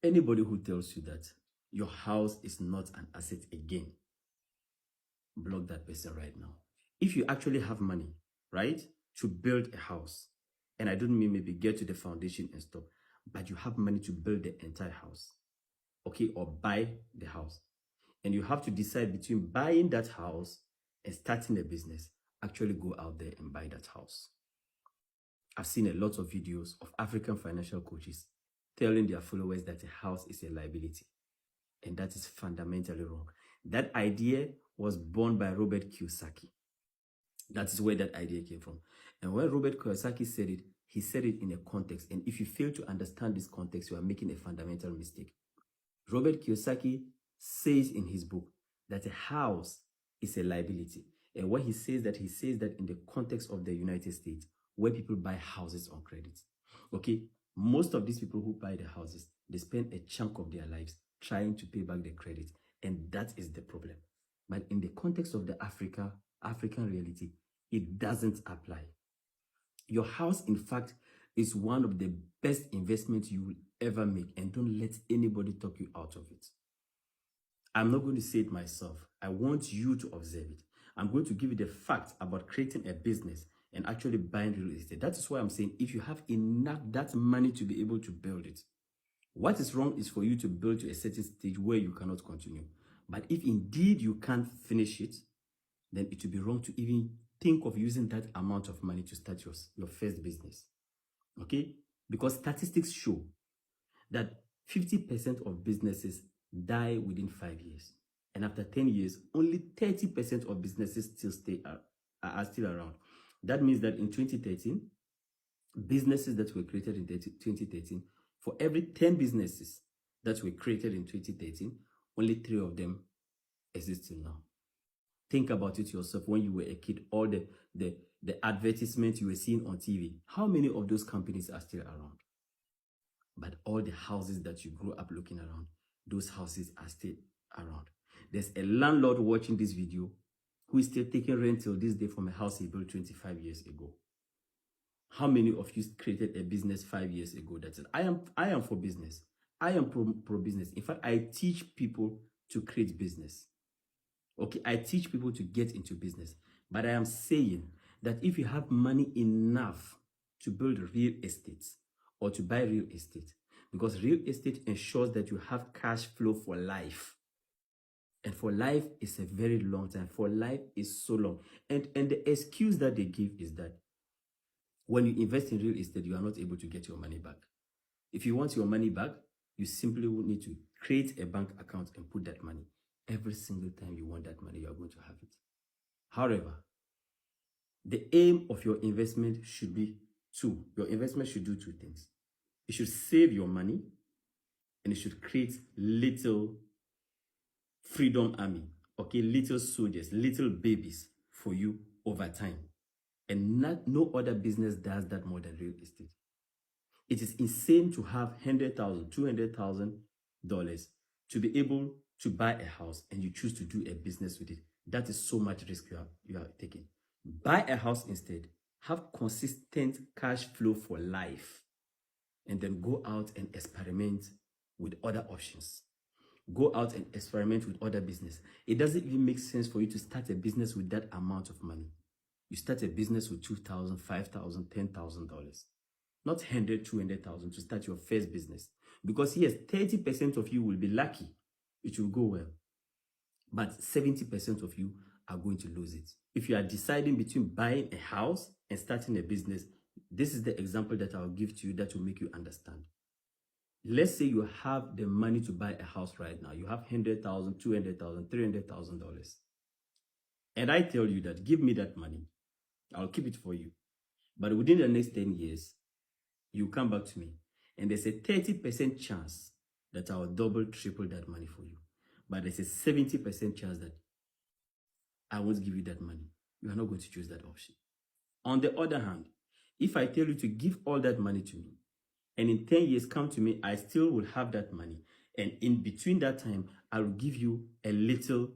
Anybody who tells you that your house is not an asset again, block that person right now. If you actually have money, right, to build a house, and I don't mean maybe get to the foundation and stuff, but you have money to build the entire house, okay, or buy the house, and you have to decide between buying that house and starting a business, actually go out there and buy that house. I've seen a lot of videos of African financial coaches telling their followers that a house is a liability. And that is fundamentally wrong. That idea was born by Robert Kiyosaki. That is where that idea came from. And when Robert Kiyosaki said it, he said it in a context. And if you fail to understand this context, you are making a fundamental mistake. Robert Kiyosaki says in his book that a house is a liability. And what he says that in the context of the United States, where people buy houses on credit. Okay, most of these people who buy the houses, they spend a chunk of their lives trying to pay back the credit, and that is the problem. But in the context of the African reality, it doesn't apply. Your house, in fact, is one of the best investments you will ever make, and don't let anybody talk you out of it. I'm not going to say it myself. I want you to observe it. I'm going to give you the facts about creating a business and actually buying real estate. That is why I'm saying if you have enough that money to be able to build it, what is wrong is for you to build to a certain stage where you cannot continue. But if indeed you can't finish it, then it would be wrong to even think of using that amount of money to start your first business. Okay? Because statistics show that 50% of businesses die within 5 years. And after 10 years, only 30% of businesses are still around. That means that in 2013, businesses that were created in 2013, for every 10 businesses that were created in 2013, only 3 of them exist till now. Think about it yourself. When you were a kid, all the advertisements you were seeing on TV, how many of those companies are still around? But all the houses that you grew up looking around, those houses are still around. There's a landlord watching this video who is still taking rent till this day from a house he built 25 years ago. How many of you created a business 5 years ago that said, I am for business. I am pro business. In fact, I teach people to create business. Okay, I teach people to get into business. But I am saying that if you have money enough to build real estate or to buy real estate, because real estate ensures that you have cash flow for life. And for life is a very long time. For life is so long. And the excuse that they give is that when you invest in real estate, you are not able to get your money back. If you want your money back, you simply will need to create a bank account and put that money. Every single time you want that money, you are going to have it. However, the aim of your investment should be two. Your investment should do two things. It should save your money, and it should create little freedom army, okay, little soldiers, little babies for you over time. And no other business does that more than real estate. It is insane to have $100,000, $200,000 to be able to buy a house and you choose to do a business with it. That is so much risk you are taking. Buy a house instead. Have consistent cash flow for life. And then go out and experiment with other options. Go out and experiment with other business. It doesn't even make sense for you to start a business with that amount of money. You start a business with $2,000, $5,000, $10,000. Not $100,000, $200,000 to start your first business. Because yes, 30% of you will be lucky. It will go well. But 70% of you are going to lose it. If you are deciding between buying a house and starting a business, this is the example that I'll give to you that will make you understand. Let's say you have the money to buy a house right now. You have $100,000, $200,000, $300,000. And I tell you that, give me that money. I'll keep it for you. But within the next 10 years, you come back to me. And there's a 30% chance that I'll double, triple that money for you. But there's a 70% chance that I won't give you that money. You are not going to choose that option. On the other hand, if I tell you to give all that money to me, and in 10 years come to me, I still will have that money. And in between that time, I will give you a little,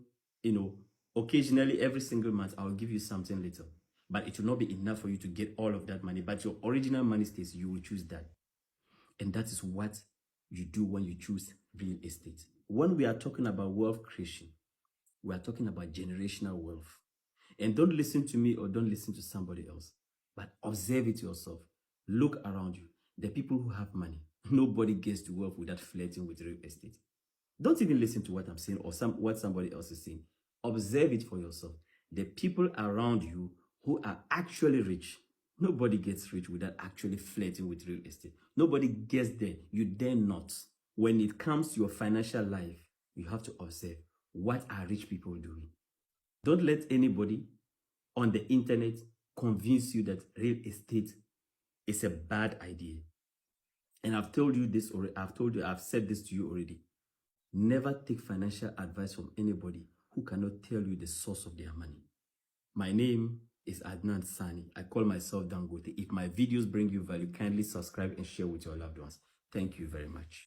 occasionally every single month, I will give you something little. But it will not be enough for you to get all of that money. But your original money stays, you will choose that. And that is what you do when you choose real estate. When we are talking about wealth creation, we are talking about generational wealth. And don't listen to me or don't listen to somebody else, but observe it yourself. Look around you. The people who have money, nobody gets to wealth without flirting with real estate. Don't even listen to what I'm saying or what somebody else is saying. Observe it for yourself. The people around you who are actually rich, nobody gets rich without actually flirting with real estate. Nobody gets there. You dare not. When it comes to your financial life, you have to observe, what are rich people doing? Don't let anybody on the internet convince you that real estate is a bad idea. And I've told you this already. I've said this to you already. Never take financial advice from anybody who cannot tell you the source of their money. My name is Adnan Sani. I call myself Dangote. If my videos bring you value, kindly subscribe and share with your loved ones. Thank you very much.